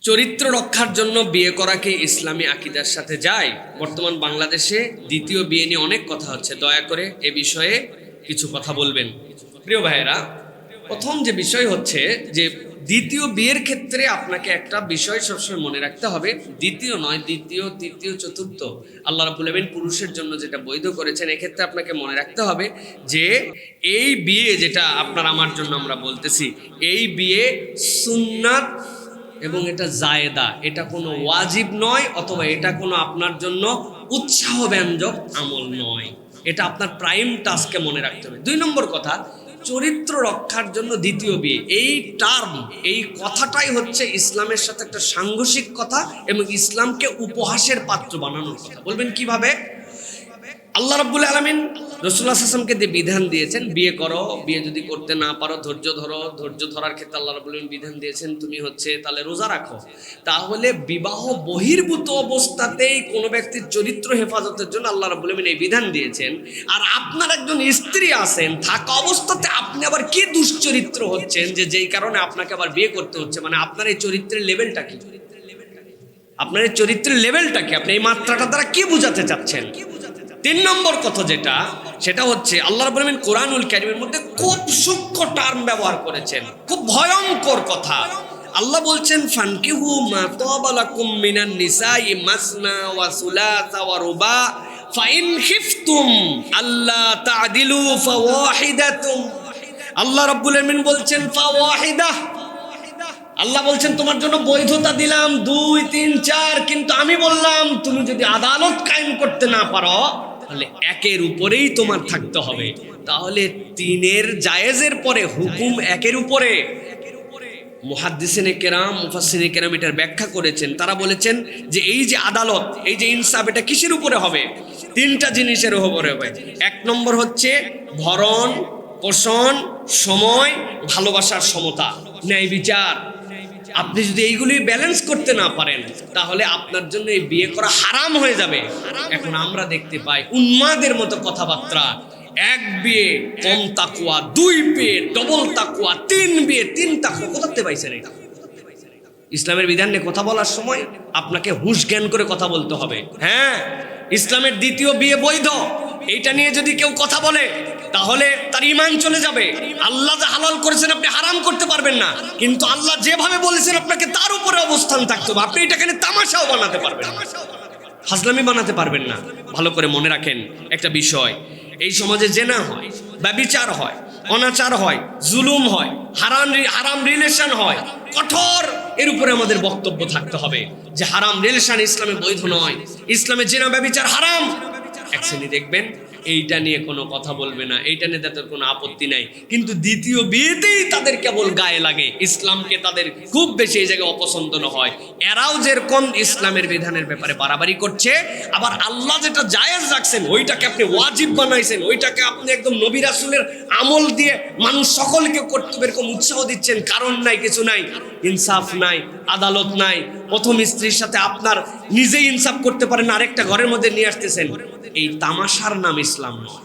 চরিত্র রক্ষার জন্য বিয়ে করা কি ইসলামী আকীদার সাথে যায়? বর্তমান বাংলাদেশে দ্বিতীয় বিয়ে নিয়ে অনেক কথা হচ্ছে, দয়া করে এ বিষয়ে কিছু কথা বলবেন। প্রিয় ভাইয়েরা, প্রথম যে বিষয় হচ্ছে যে দ্বিতীয় বিয়ের ক্ষেত্রে আপনাকে একটা বিষয় সবসময় মনে রাখতে হবে, দ্বিতীয় নয়, দ্বিতীয়, তৃতীয়, চতুর্থ আল্লাহ রাব্বুল আলামিন পুরুষের জন্য যেটা বৈধ করেছেন, এক্ষেত্রে আপনাকে মনে রাখতে হবে যে এই বিয়ে যেটা আপনার আমার জন্য আমরা বলতেছি, এই বিয়ে সুন্নাত এবং এটা জায়েদা, এটা কোনো ওয়াজিব নয়, অথবা এটা কোনো আপনার জন্য উৎসাহ ব্যঞ্জক আমল নয়। এটা আপনার প্রাইম টাস্কে মনে রাখতে হবে। 2 নম্বর কথা, চরিত্র রক্ষার জন্য দ্বিতীয় বিয়ে, এই টার্ম, এই কথাটাই হচ্ছে ইসলামের সাথে একটা সাংঘর্ষিক কথা এবং ইসলামকে উপহাসের পাত্র বানানোর কথা। বলবেন কিভাবে? আল্লাহ রাব্বুল আলামিন রাসূলুল্লাহ সাল্লাল্লাহু আলাইহি ওয়াসাল্লামকে দিয়ে বিধান দিয়েছেন, বিয়ে করো, বিয়ে যদি করতে না পারো ধৈর্য ধরো, ধৈর্য ধরার ক্ষেত্রে আল্লাহ রাব্বুল আলামিন বিধান দিয়েছেন তুমি তাহলে রোজা রাখো। তাহলে বিবাহ বহির্ভূত অবস্থাতেই কোনো ব্যক্তির চরিত্র হেফাজতের জন্য আল্লাহ রাব্বুল আলামিন এই বিধান দিয়েছেন। আর আপনার একজন স্ত্রী আছেন, থাকা অবস্থাতে আপনি আবার কি দুশ্চরিত্র হচ্ছেন যে যেই কারণে আপনাকে আবার বিয়ে করতে হচ্ছে? মানে আপনার এই চরিত্রের লেভেলটা কি? আপনার এই চরিত্রের লেভেলটা কি? আপনি এই মাত্রাটা দ্বারা কি বোঝাতে চাচ্ছেন? 3 নম্বর কথা সেটা হচ্ছে আল্লাহ রাব্বুল আলামিন কোরআনুল কারীমের মধ্যে খুব সূক্ষ্ম টার্ম ব্যবহার করেছেন, খুব ভয়ঙ্কর কথা। আল্লাহ বলছেন ফানকিহু মা তাবা লাকুম মিনান নিসাই মাসনা ওয়া সুলাসা ওয়া রুবা ফাইন খিফতুম আল্লা তা'দিলু ফাওয়াহিদাতুম। আল্লাহ রাব্বুল আলামিন বলছেন ফাওয়াহিদা, আল্লাহ বলছেন তোমার জন্য বৈধতা দিলাম 2, 3, 4, কিন্তু আমি বললাম তুমি যদি আদালত কায়েম করতে না পারো তাহলে 1-এর উপরেই তোমার থাকতে হবে। তাহলে 3-এর জায়েজের পরে হুকুম 1-এর উপরে। মুহাদ্দিসিনে কেরাম, মুফাসসিরিনে কেরাম এটার ব্যাখ্যা করেছেন। তারা বলেছেন যে এই যে আদালত, এই যে ইনসাফ, এটা কিসের উপরে হবে? 3টা জিনিসের উপরে হবে। 1 নম্বর হচ্ছে ভরণ পোষণ, সময়, ভালোবাসার সমতা, ন্যায় বিচার। আপনি যদি এইগুলি ব্যালেন্স করতে না পারেন তাহলে আপনার জন্য এই বিয়ে করা হারাম হয়ে যাবে। এখন আমরা দেখতে পাই উন্মাদের মতো কথাবার্তা, 1 বিয়ে কম তাকওয়া, 2 বিয়ে ডবল তাকওয়া, 3 বিয়ে 3 তাকওয়া। কোথাতে পাইছেন এটা? ইসলামের বিধান নিয়ে কথা বলার সময় আপনাকে হুঁশ জ্ঞান করে কথা বলতে হবে। হ্যাঁ, ইসলামের দ্বিতীয় বিয়ে বৈধ, এইটা নিয়ে যদি কেউ কথা বলে তাহলে তার ঈমান চলে যাবে। আল্লাহ যা হালাল করেছেন আপনি হারাম করতে পারবেন না, কিন্তু আল্লাহ যেভাবে বলেছেন আপনাকে তার উপরে অবস্থান থাকতে হবে। আপনি এটাকে তামাশাও বানাতে পারবেন না, হাজলামি বানাতে পারবেন না। ভালো করে মনে রাখেন একটা বিষয়, এই সমাজে জেনা হয়, ব্যভিচার হয়, অনাচার হয়, জুলুম হয়, হারাম রিলেশন হয়, কঠোর এর উপরে আমাদের বক্তব্য থাকতে হবে যে হারাম রিলেশন ইসলামে বৈধ নয়, ইসলামে জেনা ব্যভিচার হারাম। এক শ্রেণী দেখবেন এইটা নিয়ে কোনো কথা বলবে না, এইটা নিয়ে তাদের কোনো আপত্তি নাই, কিন্তু দ্বিতীয় বিয়েতেই তাদের কেবল গায়ে লাগে, ইসলামকে তাদের খুব বেশি এই জায়গায় অপছন্দ হয়। এরাও যেরকম ইসলামের বিধানের ব্যাপারে বাড়াবাড়ি করছে, আবার আল্লাহ যেটা জায়েজ রাখছেন ওইটাকে আপনি ওয়াজিব বানাইছেন, ওইটাকে আপনি একদম নবী রাসূলের আমল দিয়ে মানুষ সকলকে করতে এরকম উৎসাহ দিচ্ছেন। কারণ নাই, কিছু নাই, ইনসাফ নাই, আদালত নাই। প্রথম স্ত্রীর সাথে আপনার নিজেই ইনসাফ করতে পারেন, আরেকটা ঘরের মধ্যে নিয়ে আসতেছেন। এই তামাশার নাম ইসলাম নয়।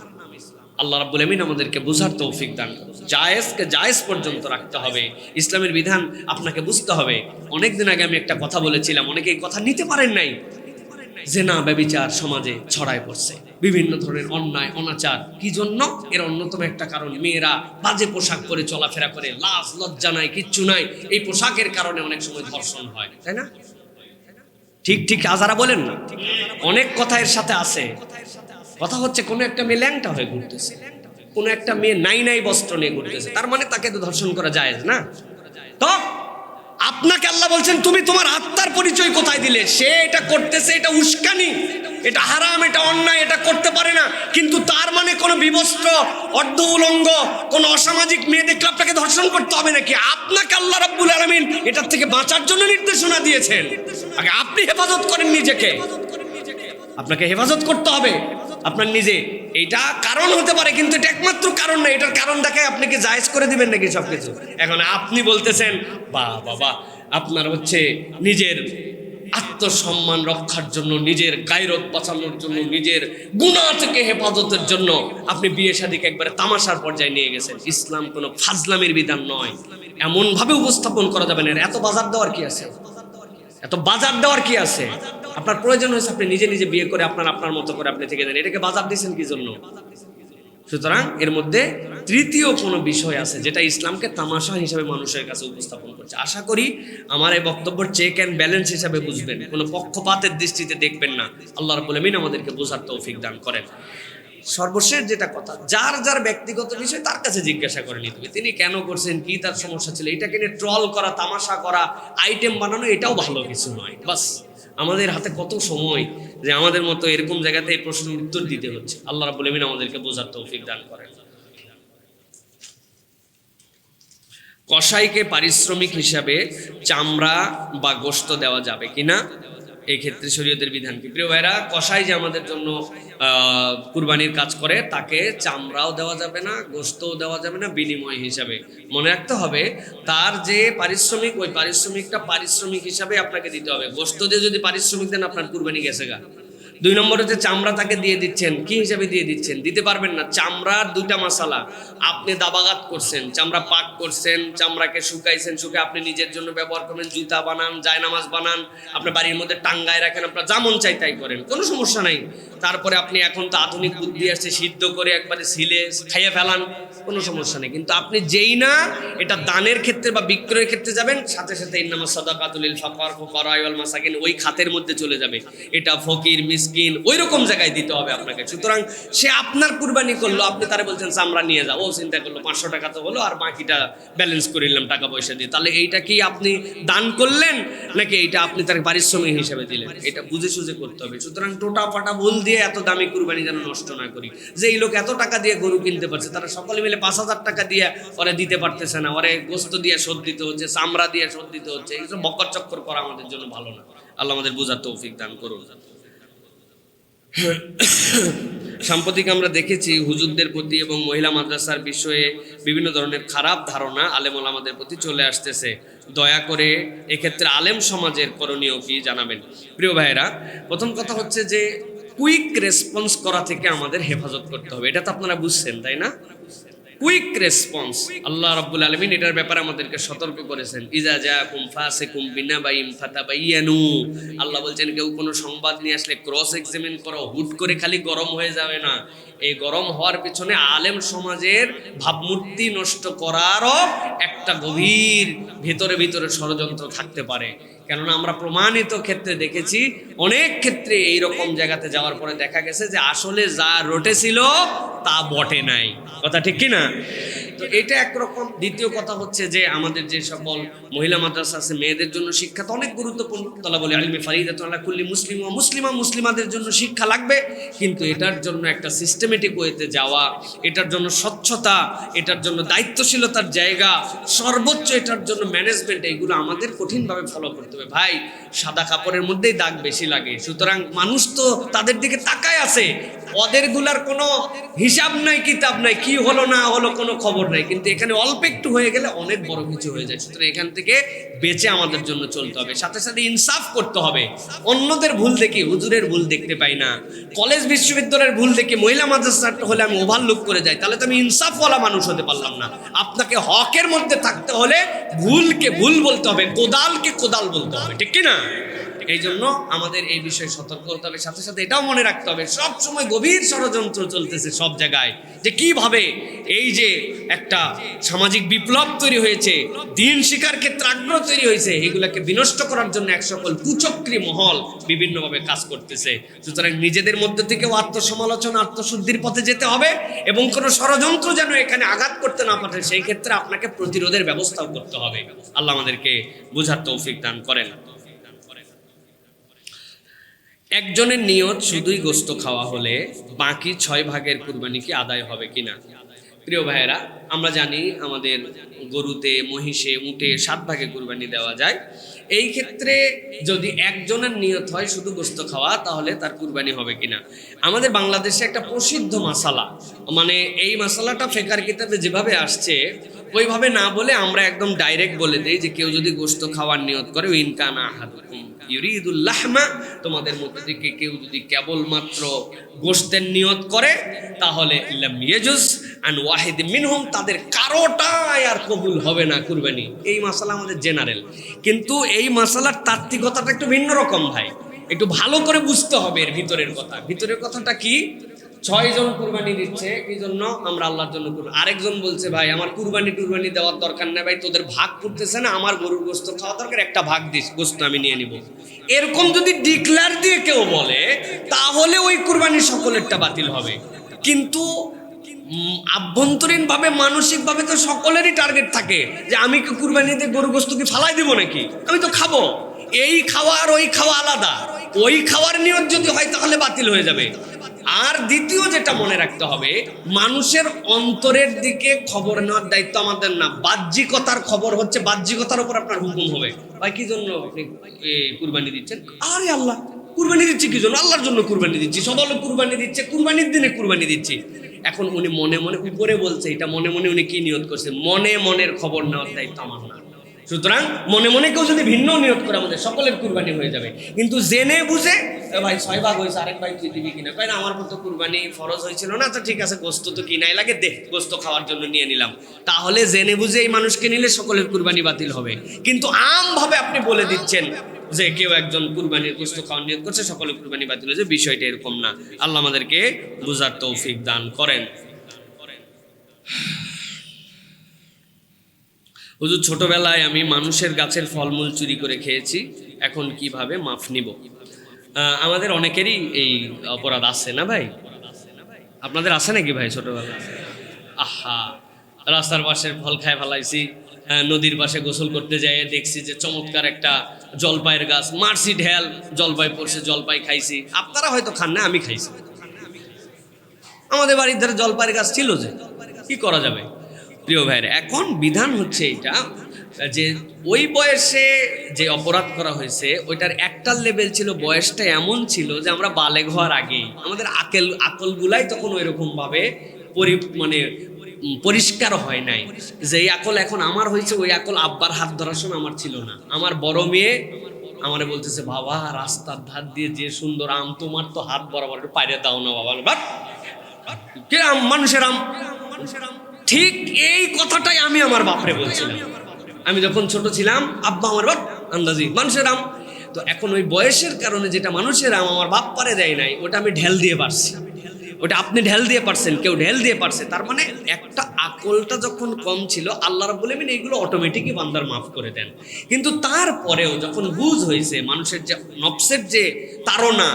আল্লাহ রাব্বুল আমিন আমাদেরকে বুঝার তৌফিক দান করুন। জায়েজকে জায়েজ পর্যন্ত রাখতে হবে, ইসলামের বিধান আপনাকে বুঝতে হবে। অনেকদিন আগে আমি একটা কথা বলেছিলাম, অনেকে এই কথা নিতে পারেন নাই। জেনা ব্যভিচার সমাজে ছড়ায় পড়ছে, বিভিন্ন ধরনের অন্যায় অনাচার। কি জন্য? এর অন্যতম একটা কারণ, মেয়েরা বাজে পোশাক পরে চলাফেরা করে, লাজ লজ্জা নাই, কিচ্ছু নাই। এই পোশাকের কারণে অনেক সময় ধর্ষণ হয়, তাই না? ঠিক আজারা বলেন না, অনেক কথা এর সাথে আছে। কথা হচ্ছে কোনো একটা মেয়ে ল্যাংটা হয়ে ঘুরতেছে, কোনো একটা মেয়ে নাই বস্ত্র নিয়ে ঘুরতেছে, তার মানে তাকে তো ধর্ষণ করা যায় না। তো আপনাকে আল্লাহ বলছেন তুমি তোমার আত্মার পরিচয় কোথায় দিলে? সে এটা করতেছে, এটা উস্কানি, এটা হারাম, এটা অন্যায়, এটা করতে পারে না, কিন্তু তার মানে কোনো বিবস্ত্র, অর্ধ উলঙ্গ, কোনো অসামাজিক মেয়ে দেখলে আপনাকে ধর্ষণ করতে হবে নাকি? আপনাকে আল্লাহ রাব্বুল আলামিন এটার থেকে বাঁচার জন্য নির্দেশনা দিয়েছেন। আগে আপনি হেফাজত করেন নিজেকে, আপনাকে হেফাজত করতে হবে আপনার নিজে। এইটা কারণ হতে পারে, কিন্তু এটা একমাত্র কারণ না। এটার কারণ দেখে আপনি কি জায়েজ করে দিবেন নাকি সবকিছু? এখন আপনি বলতেছেন বাবা আপনার হচ্ছে নিজের আত্মসম্মান রক্ষার জন্য, নিজের গায়রত বাঁচানোর জন্য, নিজের গুনাহ থেকে হেফাজতের জন্য আপনি বিয়ে শাদীকে একবারে তামাশার পর্যায়ে নিয়ে গেছেন। ইসলাম কোনো ফাজলামির বিধান নয়, এমন ভাবে উপস্থাপন করা যাবে না। এত বাজার দেওয়ার কি আছে? এত বাজার দেওয়ার কি আছে? আপনার প্রয়োজন হয়েছে, আপনি নিজে নিজে বিয়ে করে আপনার মতো করে আপনি থেকে দেন, এটাকে বাজার দিয়েছেন কি জন্য? সুতরাং এর মধ্যে তৃতীয় কোনো বিষয় আছে যেটা ইসলামকে তামাশা হিসেবে মানুষের কাছে উপস্থাপন করছে। আশা করি আমার এই বক্তব্য চেক অ্যান্ড ব্যালেন্স হিসাবে বুঝবেন, কোনো পক্ষপাতের দৃষ্টিতে দেখবেন না। আল্লাহ রাব্বুল আমিন আমাদেরকে বোঝার তৌফিক দান করেন। সর্বশেষ যেটা কথা, যার যার ব্যক্তিগত বিষয় তার কাছে জিজ্ঞাসা করে নিতে হবে, তিনি কেন করছেন, কি তার সমস্যা ছিল। এটাকে নিয়ে ট্রল করা, তামাশা করা, আইটেম বানানো, এটাও ভালো কিছু নয়। বাস আমাদের হাতে কত সময় যে আমাদের মতো এরকম জায়গাতে এই প্রশ্নের উত্তর দিতে হচ্ছে। আল্লাহ রাব্বুল আমিন আমাদেরকে বোঝার তৌফিক দান করেন। কসাইকে পারিশ্রমিক হিসাবে চামড়া বা গোশত দেওয়া যাবে কিনা, এই ক্ষেত্রে শরীয়তের বিধান কি? প্রিয় ভাইরা, কসাই যে আমাদের জন্য কুরবানির কাজ করে তাকে চামড়াও দেওয়া যাবে না, গোশতও দেওয়া যাবে না বিনিময় হিসাবে। মনে রাখতে হবে তার যে পারিশ্রমিক, ওই পারিশ্রমিকটা পারিশ্রমিক হিসাবে আপনাকে দিতে হবে। গোশত দিয়ে যদি পারিশ্রমিক দেন আপনার কুরবানি গেছে গা। 2 নম্বর হচ্ছে চামড়া তাকে দিয়ে দিচ্ছেন, কি হিসাবে দিয়ে দিচ্ছেন? দিতে পারবেন না। চামড়ার 2টা মাসালা, আপনি দাবাগাত করছেন, চামড়া পাক করছেন, চামড়াকে শুকাইছেন, শুকে আপনি নিজের জন্য ব্যবহার করবেন, জুতা বানান, জায়নামাজ বানান, আপনার বাড়ির মধ্যে টাঙ্গায় রাখেন, আপনার যেমন চাই তাই করেন, কোনো সমস্যা নাই। তারপরে আপনি এখন তো আধুনিক বুদ্ধি আসছে, সিদ্ধ করে একবারে সিলে খাইয়ে ফেলান, কোনো সমস্যা নেই। কিন্তু আপনি যেই না এটা দানের ক্ষেত্রে বা বিক্রয়ের ক্ষেত্রে যাবেন, সাথে সাথে ইন্নামাস সাদাকাতুল লিল ফুকারা ওয়াল মাসাকিন, ওই খাতের মধ্যে চলে যাবে। এটা ফকির মিসকিন ওই রকম জায়গায় দিতে হবে আপনাকে। সুতরাং সে আপনার কুরবানি করলো, আপনি তারে বলছেন চামড়া নিয়ে যাও, ও চিন্তা করলো 500 টাকা তো হলো, আর বাকিটা ব্যালেন্স করে নিলাম টাকা পয়সা দিয়ে, তাহলে এইটা কি আপনি দান করলেন নাকি এইটা আপনি তার পারিশ্রমিক হিসাবে দিলেন? এটা বুঝে সুঝে করতে হবে। সুতরাং টোটা ফাটা ভুল দিয়ে এত দামি কুরবানি যেন নষ্ট না করি। যে এই লোক এত টাকা দিয়ে গরু কিনতে পারছে, তারা সকলে মিলে 5000 টাকা দিয়ে ওরে দিতে পারতেছে না, ওরে গোস্ত দিয়ে শোধ দিতে হচ্ছে, চামড়া দিয়ে শোধ দিতে হচ্ছে। এইসব বকর চক্কর করা আমাদের জন্য ভালো না। আল্লাহ আমাদের বোঝার তৌফিক দান করুন। সাম্প্রতিক আমরা দেখেছি হুজুরদের প্রতি এবং মহিলা মাদ্রাসার বিষয়ে বিভিন্ন ধরনের খারাপ ধারণা আলেম ওলামাদের প্রতি চলে আসতেছে। দয়া করে এক্ষেত্রে আলেম সমাজের করণীয় কি জানাবেন? প্রিয় ভাইয়েরা, প্রথম কথা হচ্ছে যে কুইক রেসপন্স করা থেকে আমাদের হেফাজত করতে হবে। এটা তো আপনারা বুঝছেন, তাই না? কুইক রেসপন্স, আল্লাহ রাব্বুল আলামিন এটার ব্যাপারে আমাদেরকে সতর্ক করেছেন। ইজা জাকুম ফাসিকুম বিনাবাইন ফাতাবাইয়ানু, আল্লাহ বলছেন কেউ কোনো সংবাদ নিয়ে আসলে ক্রস এক্সামিন করো, হুট করে খালি গরম হয়ে যাবে না। এই গরম হওয়ার পিছনে আলেম সমাজের ভাবমূর্তি নষ্ট করারও একটা গভীর ভিতরে ভিতরে ষড়যন্ত্র থাকতে পারে। কেননা আমরা প্রমাণিত ক্ষেত্রে দেখেছি, অনেক ক্ষেত্রে এইরকম জায়গাতে যাওয়ার পরে দেখা গেছে যে আসলে যা রটেছিল তা বটে নাই। কথা ঠিক কি না? তো এটা একরকম। দ্বিতীয় কথা হচ্ছে যে আমাদের যে সকল মহিলা মাদ্রাসা আছে, মেয়েদের জন্য শিক্ষা তো অনেক গুরুত্বপূর্ণ। তালাবুল ইলমি ফারিদাতুন আলা কুল্লি মুসলিম ওয়া মুসলিমা, মুসলিমাদের জন্য শিক্ষা লাগবে, কিন্তু এটার জন্য একটা সিস্টেমেটিক ওয়েতে যাওয়া, এটার জন্য স্বচ্ছতা, এটার জন্য দায়িত্বশীলতার জায়গা, সর্বোচ্চ এটার জন্য ম্যানেজমেন্ট, এইগুলো আমাদের কঠিনভাবে ফলো করতে হবে। ভাই, সাদা কাপড়ের মধ্যেই দাগ বেশি লাগে, সুতরাং মানুষ তো তাদের দিকে তাকায় আছে, ওদের গুলার কোনো হিসাব নাই, কিতাব নাই, কি হলো না হলো কোনো খবর নাই। কিন্তু এখানে অল্প একটু হয়ে গেলে অনেক বড় কিছু হয়ে যায়। সুতরাং এখান থেকে বেঁচে আমাদের জন্য চলতে হবে, সাথে সাথে ইনসাফ করতে হবে। অন্যদের ভুল দেখি হুজুরের ভুল দেখতে পাই না, কলেজ বিশ্ববিদ্যালয়ের ভুল দেখি মহিলা মাদ্রাসা হলে আমি ওভারলুক করে যাই, তাহলে তো আমি ইনসাফওয়ালা মানুষ হতে পারলাম না। আপনাকে হকের মধ্যে থাকতে হলে ভুলকে ভুল বলতে হবে, কোদালকে কোদাল বলতে হবে, ঠিক কি না? এই জন্য আমাদের এই বিষয়ে সতর্ক হতে হবে। সাথে সাথে এটাও মনে রাখতে হবে, সব সময় গভীর ষড়যন্ত্র চলতেছে সব জায়গায়, যে কিভাবে এই যে একটা সামাজিক বিপ্লব তৈরি হয়েছে, দিন শিক্ষার ক্ষেত্রে আগ্রহ তৈরি হয়েছে, এগুলাকে বিনষ্ট করার জন্য এক সকল কুচক্রী মহল বিভিন্নভাবে কাজ করতেছে। সুতরাং নিজেদের মধ্যে থেকেও আত্মসমালোচনা, আত্মশুদ্ধির পথে যেতে হবে, এবং কোনো ষড়যন্ত্র যেন এখানে আঘাত করতে না পারে, সেই ক্ষেত্রে আপনাকে প্রতিরোধের ব্যবস্থাও করতে হবে। আল্লাহ আমাদেরকে বুঝার তৌফিক দান করেন। একজনের নিয়ত শুধুই গোশত খাওয়া হলে বাকি 6 ভাগের কুরবানি কি আদায় হবে কিনা? প্রিয় ভাইয়েরা, আমরা জানি আমাদের গরুতে, মহিষে, উটে 7 ভাগে কুরবানি দেওয়া যায়। এই ক্ষেত্রে যদি একজনের নিয়ত হয় শুধু গোশত খাওয়া, তাহলে তার কুরবানি হবে কিনা? আমাদের বাংলাদেশে একটা প্রসিদ্ধ মাসালা, মানে এই মাসালাটা ফিকহের কিতাবে যেভাবে আসছে ওইভাবে না বলে আমরা একদম ডাইরেক্ট বলে দেই যে কেউ যদি গোশত খাওয়ার নিয়ত করে, ইনকানা আহাদুকুম ইউরিদুল লাহমা, তোমাদের মধ্যে থেকে কেউ যদি কেবলমাত্র গোশতের নিয়ত করে তাহলে লাম ইয়াজুজ, আন ওয়াহিদ মিনহুম, তাদের কারোটাই আর কবুল হবে না কুরবানি। এই মাসালা আমাদের জেনারেল, কিন্তু এই মাসালার তাত্ত্বিকতাটা একটু ভিন্ন রকম ভাই, একটু ভালো করে বুঝতে হবে এর ভিতরের কথা। ভিতরের কথাটা কি? 6 জন কুরবানি দিচ্ছে কি জন্য? আমরা আল্লাহর জন্য করব। আরেকজন বলছে ভাই আমার কুরবানি টুরবানি দেওয়ার দরকার নেই ভাই, তোদের ভাগ করতেছে না, আমার গরুর গোশত খাওয়া দরকার, একটা ভাগ দিস, গোশত আমি নিয়ে নিব। এরকম যদি ডিক্লার দিয়ে কেউ বলে তাহলে ওই কুরবানি সকলেরটা বাতিল হবে। কিন্তু আভ্যন্তরীণভাবে মানসিকভাবে তো সকলেরই টার্গেট থাকে যে আমি কি কুরবানিতে গরু গোশত কি ফালাই দিব নাকি, আমি তো খাবো। এই খাওয়া আর ওই খাওয়া আলাদা। ওই খাওয়ার নিয়ত যদি হয় তাহলে বাতিল হয়ে যাবে। আর দ্বিতীয় যেটা মনে রাখতে হবে, মানুষের অন্তরের দিকে খবর নেওয়ার দায়িত্ব আমাদের না, বাহ্যিকতার খবর হচ্ছে, বাহ্যিকতার উপর আপনার হুকুম হবে। ভাই কি জন্য আপনি কুরবানি দিচ্ছেন? আরে আল্লাহ, কুরবানি দিচ্ছি কি জন্য? আল্লাহর জন্য কুরবানি দিচ্ছি। সবাই কুরবানি দিচ্ছে, কুরবানির দিনে কুরবানি দিচ্ছি। এখন উনি মনে মনে উপরে বলছে, এটা মনে মনে উনি কি নিয়ত করছে? মনে মনের খবর নেওয়ার দায়িত্ব আমার না। সুতরাং মনে মনে কেউ যদি ভিন্ন নিয়ত করে আমাদের সকলের কুরবানি হয়ে যাবে। কিন্তু জেনে বুঝে ভাই 6 ভাগ হয়েছে, আরেক ভাই তুই দিবি কিনা? কয় না আমার মতো কুরবানি ফরজ হয়েছিল না, আচ্ছা ঠিক আছে গোস্ত তো কিনাই লাগে, দেখ গোস্ত খাওয়ার জন্য নিয়ে নিলাম। তাহলে জেনে বুঝে এই মানুষকে নিলে সকলের কুরবানি বাতিল হবে। কিন্তু আমভাবে আপনি বলে দিচ্ছেন যে কেউ একজন কুরবানির গোস্ত খাওয়ার নিয়ত করছে, সকলের কুরবানি বাতিল হয়েছে, বিষয়টা এরকম না। আল্লাহ আমাদেরকে বুঝার তৌফিক দান করেন। হুজুর, ছোটবেলায় আমি মানুষের গাছের ফলমূল চুরি করে খেয়েছি, এখন কিভাবে মাফ নিব? আমাদের অনেকেরই এই অপরাধ আছে না ভাই? আপনাদের আছে নাকি ভাই ছোটবেলায়? আহা, রাস্তার পাশের ফল খায় ফেলাইছি, নদীর পাশে গোসল করতে যাই দেখছি যে চমৎকার একটা জলপাইয়ের গাছ, মারছি ঢেল, জলপাই পড়ছে, জলপাই খাইছি। আপনারা হয়তো খান না, আমি খাইছি। আমাদের বাড়ির ধারে জলপাইয়ের গাছ ছিল, যে কি করা যাবে প্রিয় ভাইয়ের। এখন বিধান হচ্ছে এটা যে ওই বয়সে যে অপরাধ করা হয়েছে ওইটার একটা লেভেল ছিল, বয়সটা এমন ছিল যে আমরা বালেগ হওয়ার আগেই আমাদের আকলগুলাই তখন ওইরকম ভাবে পরিষ্কার হয় নাই। যে এই আকল এখন আমার হয়েছে, ওই আকল আব্বার হাত ধরার সময় আমার ছিল না। আমার বড় মেয়ে আমারে বলতেছে, বাবা রাস্তার ধার দিয়ে যে সুন্দর আম, তোমার তো হাত বরাবর, একটু পাইরে দাও না বাবা। কে আম? মানুষের আম। ঠিক এই কথাটাই আমি আমার বাপরে বলছিলাম। আমি যখন ছোট ছিলাম, আব্বা আমার বাপ আন্দাজি মানুষের আম। তো এখন ওই বয়সের কারণে যেটা মানুষের আম আমার বাপ পারে দেয় নাই, ওটা আমি ঢেল দিয়ে পারছি। ওটা আপনি ঢেল দিয়ে পারছেন, কেউ ঢেল দিয়ে পারছে। তার মানে একটা আকলটা যখন কম ছিল, আল্লাহ রাব্বুল আলামিন এইগুলো অটোমেটিকই বান্দার মাফ করে দেন। কিন্তু তারপরেও যখন বুঝ হয়েছে মানুষের যে নফসের যে তাড়না,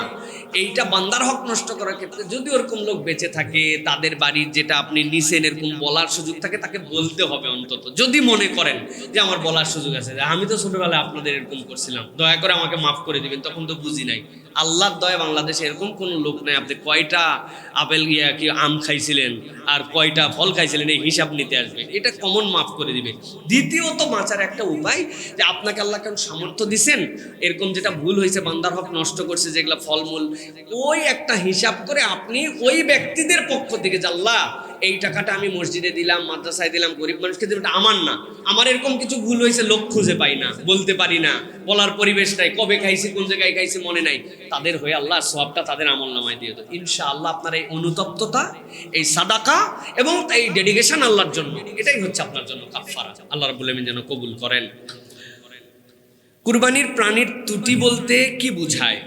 এইটা বান্দার হক নষ্ট করার ক্ষেত্রে যদি ওরকম লোক বেঁচে থাকে, তাদের বাড়ির যেটা আপনি নিছেন এরকম বলার সুযোগ থাকে, তাকে বলতে হবে অন্তত। যদি মনে করেন যে আমার বলার সুযোগ আছে, আমি তো ছোটবেলায় আপনাদের এরকম করছিলাম, দয়া করে আমাকে মাফ করে দিবেন, তখন তো বুঝি নাই। আল্লাহর দয়া বাংলাদেশে এরকম কোনো লোক নাই আপনি কয়টা আপেল কি আম খাইছিলেন আর কয়টা ফল খাইছিলেন এই হিসাব নিতে আসবে, এটা কমন মাফ করে দিবে। দ্বিতীয়ত বাঁচার একটা উপায়, যে আপনাকে আল্লাহ কেন সামর্থ্য দিছেন, এরকম যেটা ভুল হয়েছে, বান্দার হক নষ্ট করছে যেগুলা ফলমূল, ওই একটা হিসাব করে আপনি ওই ব্যক্তিদের পক্ষ থেকে যে আল্লাহ এই টাকাটা আমি মসজিদে দিলাম, মাদ্রাসায় দিলাম, গরিব মানুষকে দিলাম, এটা আমার না, আমার এরকম কিছু ভুল হয়েছে, লোক খুঁজে পাই না, বলতে পারি না, বলার পরিবেশ নাই, কবে খাইছি, কোন জায়গায় খাইছি মনে নাই, তাদের হয়ে আল্লাহ সওয়াবটা তাদের আমলনামায় দিয়ে দেয়। ইনশাআল্লাহ আপনার এই অনুতপ্ততা, এই সাদাকা এবং এই ডেডিকেশন আল্লাহর জন্য, এটাই হচ্ছে আপনার জন্য কাফারা। আল্লাহ রাব্বুল আলামিন যেন কবুল করেন। কুরবানির প্রাণীর ত্রুটি বলতে কি বুঝায়?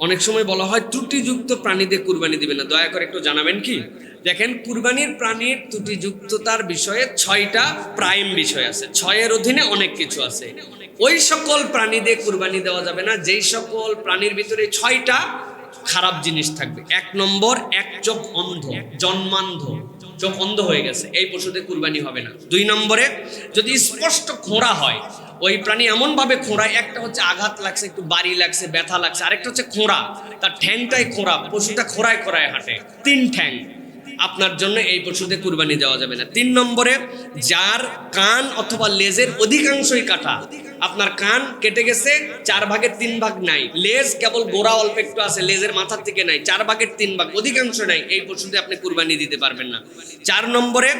অনেক সময় বলা হয় ত্রুটিযুক্ত প্রাণীদের কুরবানি দিবেন না, দয়া করে একটু জানাবেন কি? দেখেন, কুরবানির প্রাণীর ত্রুটিযুক্ততার বিষয়ে 6টা প্রাইম বিষয় আছে, 6-এর অধীনে অনেক কিছু আছে। ওই সকল প্রাণীদের কুরবানি দেওয়া যাবে না যেই সকল প্রাণীর ভিতরে 6টা খারাপ জিনিস থাকবে। 1 নম্বর, এক চোখ অন্ধ, জন্মান্ধ, চোখ অন্ধ হয়ে গেছে, এই পশুদের কুরবানি হবে না। 2 নম্বরে, যদি স্পষ্ট খোঁড়া হয়, ওই প্রাণী এমন ভাবে খোঁড়ায়, একটা হচ্ছে আঘাত লাগছে, একটু বাড়ি লাগছে, ব্যথা লাগছে, আরেকটা হচ্ছে খোঁড়া, তার ঠ্যাংটাই খোঁড়া, পশুটা খোঁড়ায় খোঁড়ায় হাঁটে, 3 ঠ্যাং, আপনার জন্য এই পশুদের কুরবানি দেওয়া যাবে না। 3 নম্বরে, যার কান অথবা লেজের অধিকাংশই কাটা, আপনার কান কেটে গেছে, 4 ভাগের 3 ভাগ নাই, লেজ কেবল গোড়া অল্প একটু আছে, লেজের মাথার থেকে নাই, 4 ভাগের 3 ভাগ অধিকাংশ নাই, এই পশু দিয়ে আপনি কুরবানি দিতে পারবেন না। 4 নম্বরে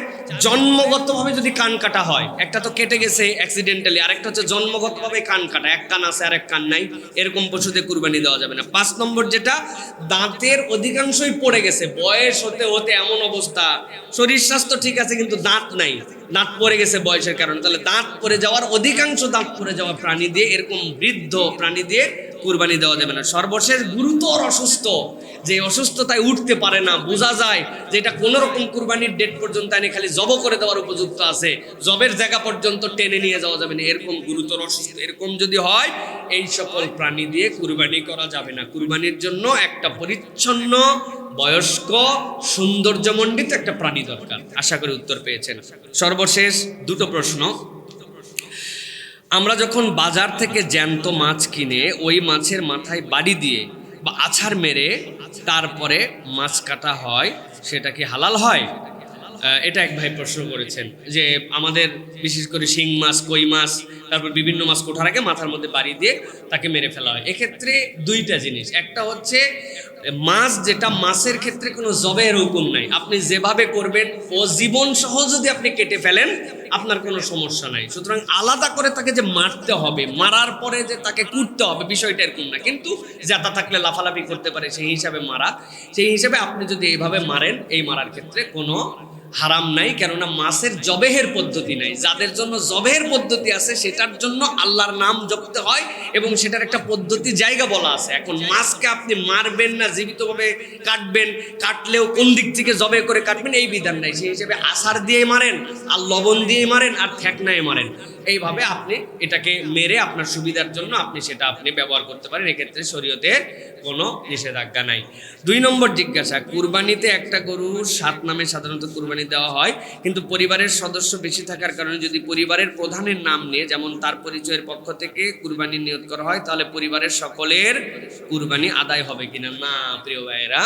জন্মগতভাবে যদি কান কাটা হয়, একটা তো কেটে গেছে অ্যাক্সিডেন্টালি, আরেকটা হচ্ছে জন্মগতভাবে কান কাটা, এক কান আছে আর এক কান নাই, এরকম পশুতে কুরবানি দেওয়া যাবে না। 5 নম্বর যেটা, দাঁতের অধিকাংশই পড়ে গেছে, বয়স হতে হতে এমন অবস্থা, শরীর স্বাস্থ্য ঠিক আছে কিন্তু দাঁত নাই, দাঁত পড়ে গেছে বয়সের কারণে, তাহলে দাঁত পড়ে যাওয়ার, অধিকাংশ দাঁত পড়ে যাওয়া প্রাণী দিয়ে, এরকম বৃদ্ধ প্রাণী দিয়ে কুরবানি দেওয়া যাবে না। সর্বশেষ গুরুতর অসুস্থ, যে অসুস্থতায় উঠতে পারে না, বোঝা যায় যে এটা কোনো রকম কুরবানির ডেট পর্যন্ত এনে খালি জব করে দেওয়ার উপযুক্ত আছে, জবের জায়গা পর্যন্ত টেনে নিয়ে যাওয়া যাবে না, এরকম গুরুতর অসুস্থ এরকম যদি হয়, এই সকল প্রাণী দিয়ে কুরবানি করা যাবে না। কুরবানির জন্য একটা পরিচ্ছন্ন, বয়স্ক, সৌন্দর্যমণ্ডিত একটা প্রাণী দরকার। আশা করি উত্তর পেয়েছেন। সর্বশেষ 2টো প্রশ্ন। আমরা যখন বাজার থেকে জ্যান্ত মাছ কিনে ওই মাছের মাথায় বাড়ি দিয়ে বা আছাড় মেরে তারপরে মাছ কাটা হয়, সেটা কি হালাল হয়? এটা এক ভাই প্রশ্ন করেছেন যে আমাদের বিশেষ করে শিং মাছ, কই মাছ, তারপর বিভিন্ন মাছ কোঠার আগে মাথার মধ্যে বাড়ি দিয়ে তাকে মেরে ফেলা হয়। এক্ষেত্রে 2টা জিনিস, একটা হচ্ছে মাছ, যেটা মাছের ক্ষেত্রে কোনো জবের হুকুম নাই, আপনি যেভাবে করবেন ও জীবন সহ যদি আপনি কেটে ফেলেন আপনার কোনো সমস্যা নাই। সুতরাং আলাদা করে তাকে যে মারতে হবে, মারার পরে যে তাকে কুটতে হবে, বিষয়টা এরকম না, কিন্তু জাতা থাকলে লাফালাফি করতে পারে সেই হিসাবে মারা, সেই হিসাবে আপনি যদি এইভাবে মারেন, এই মারার ক্ষেত্রে কোনো হারাম নাই, কেননা মাছের জবেহের পদ্ধতি নাই। যাদের জন্য জবেহের পদ্ধতি আছে সেটার জন্য আল্লাহর নাম জপতে হয় এবং সেটার একটা পদ্ধতি জায়গা বলা আছে। এখন মাছকে আপনি মারবেন না, জীবিতভাবে কাটবেন, কাটলেও কোন দিক থেকে জবে করে কাটবেন এই বিধান নাই। সেই হিসেবে আছাড় দিয়ে মারেন, আর লবণ দিয়ে মারেন, আর ঠেকনায় মারেন, এইভাবে আপনি এটাকে মেরে আপনার সুবিধার জন্য আপনি সেটা আপনি ব্যবহার করতে পারেন। এক্ষেত্রে শরীয়তের কোনো নিষেধাজ্ঞা নাই। 2 নম্বর জিজ্ঞাসা, কুরবানিতে একটা গরুর 7 নামে সাধারণত কুরবানি দেওয়া হয়, কিন্তু পরিবারের সদস্য বেশি থাকার কারণে যদি পরিবারের প্রধানের নাম নিয়ে, যেমন তার পরিচয়ের পক্ষ থেকে কুরবানি নিয়ত করা হয়, তাহলে পরিবারের সকলের কুরবানি আদায় হবে কিনা? না প্রিয় ভাইয়েরা,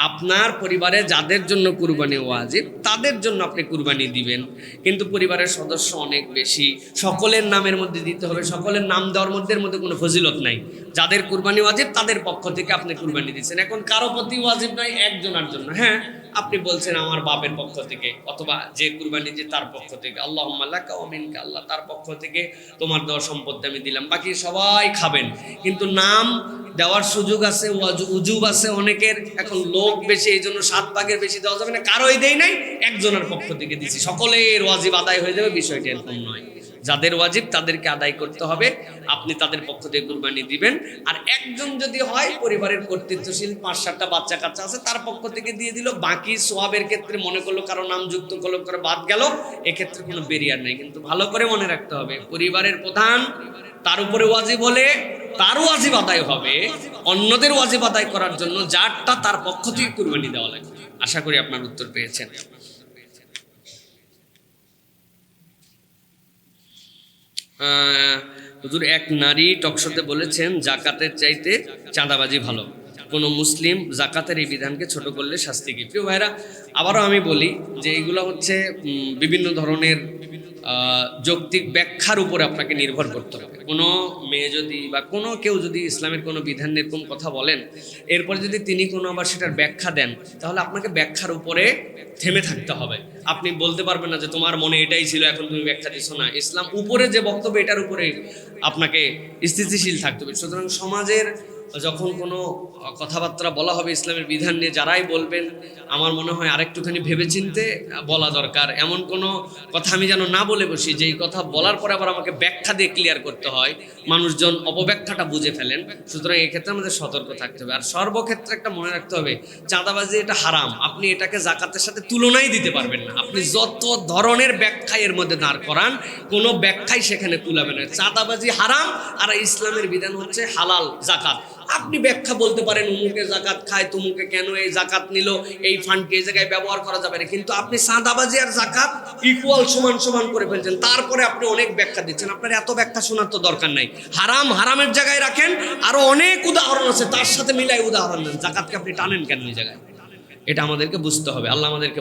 আপনার পরিবারে যাদের জন্য কুরবানি ওয়াজিব তাদের জন্য আপনি কুরবানি দিবেন, কিন্তু পরিবারের সদস্য অনেক বেশি, সকলের নামের মধ্যে দিতে হবে, সকলের নাম দেওয়ার মধ্যে কোনো ফজিলত নাই। যাদের কুরবানি ওয়াজিব তাদের পক্ষ থেকে আপনি কুরবানি দিচ্ছেন। এখন কারো প্রতি ওয়াজিব নয়, একজনের জন্য, হ্যাঁ আপনি বলছেন আমার বাপের পক্ষ থেকে, অথবা যে কুরবানি যে তার পক্ষ থেকে, আল্লাহুম্মা লাকা ওয়া মিনকা, আল্লাহ তার পক্ষ থেকে তোমার দেওয়া সম্পত্তি আমি দিলাম, বাকি সবাই খাবেন, কিন্তু নাম দেওয়ার সুযোগ আছে, উজুব আছে অনেকের, এখন লোক বেশি, এই জন্য 7 ভাগের বেশি দেওয়া যাবে না, কারোই দেই নাই, একজনের পক্ষ থেকে দিছি, সকলের ওয়াজিব আদায় হয়ে যাবে, বিষয়টা এরকম নয়। যাদের ওয়াজিব তাদেরকে আদায় করতে হবে, আপনি তাদের পক্ষ থেকে কুরবানি দিবেন। আর একজন যদি হয় পরিবারের কর্তৃত্বশীল, 5-7টা বাচ্চা কাচ্চা আছে, তার পক্ষ থেকে দিয়ে দিল, বাকি সোয়াবের ক্ষেত্রে মনে করলো কারো নাম যুক্ত করলো করে বাদ গেল, এক্ষেত্রে কোনো বেরিয়ার নেই। কিন্তু ভালো করে মনে রাখতে হবে, পরিবারের প্রধান তার উপরে ওয়াজিব হলে তার ওয়াজিব আদায় হবে, অন্যদের ওয়াজিব আদায় করার জন্য যারটা তার পক্ষ থেকে কুরবানি দেওয়া লাগবে। আশা করি আপনার উত্তর পেয়েছেন। হুজুর, এক নারী টকশোতে বলেছেন জাকাতের চাইতে চাঁদাবাজি ভালো, কোন মুসলিম জাকাতের এই বিধানকে ছোট করলে শাস্তি কি? প্রিয় ভাইরা, আবারও আমি বলি যে এইগুলো হচ্ছে বিভিন্ন ধরনের যৌক্তিক ব্যাখ্যার উপরে আপনাকে নির্ভর করতে হবে। কোনো মেয়ে যদি বা কোনো কেউ যদি ইসলামের কোনো বিধান এরকম কথা বলেন, এরপরে যদি তিনি কোনো আবার সেটার ব্যাখ্যা দেন, তাহলে আপনাকে ব্যাখ্যার উপরে থেমে থাকতে হবে। আপনি বলতে পারবেন না যে তোমার মনে এটাই ছিল, এখন তুমি ব্যাখ্যা দিচ্ছ না। ইসলাম উপরে যে বক্তব্য, এটার উপরে আপনাকে স্থিতিশীল থাকতে হবে। সুতরাং সমাজের যখন কোনো কথাবার্তা বলা হবে ইসলামের বিধান নিয়ে, যারাই বলবেন আমার মনে হয় আরেকটুখানি ভেবেচিন্তে বলা দরকার। এমন কোনো কথা আমি যেন না বলে বসি যেই কথা বলার পরে আবার আমাকে ব্যাখ্যা দিয়ে ক্লিয়ার করতে হয়, মানুষজন অপব্যাখ্যাটা বুঝে ফেলেন। সুতরাং এক্ষেত্রে আমাদের সতর্ক থাকতে হবে। আর সর্বক্ষেত্রে একটা মনে রাখতে হবে, চাঁদাবাজি এটা হারাম, আপনি এটাকে জাকাতের সাথে তুলনাই দিতে পারবেন না। আপনি যত ধরনের ব্যাখ্যা এর মধ্যে দাঁড় করান, কোনো ব্যাখ্যাই সেখানে কুলাবে না। চাঁদাবাজি হারাম, আর ইসলামের বিধান হচ্ছে হালাল জাকাত। আপনি ব্যাখ্যা বলতে পারেন উমুকে জাকাত খায়, তুমুকে কেন এই জাকাত নিল, এই ফান্ডকে এই জায়গায় ব্যবহার করা যাবে না, কিন্তু আপনি চাঁদাবাজি আর জাকাত ইকুয়াল সমান সমান করে ফেলছেন, তারপরে আপনি অনেক ব্যাখ্যা দিচ্ছেন। আপনার এত ব্যাখ্যা শোনার তো দরকার নাই। হারাম হারামের জায়গায় রাখেন, আরো অনেক উদাহরণ আছে তার সাথে মিলাই উদাহরণ দেন। জাকাতকে আপনি টানেন কেন এই জায়গায়? এটা আমাদেরকে বুঝতে হবে। আল্লাহ আমাদেরকে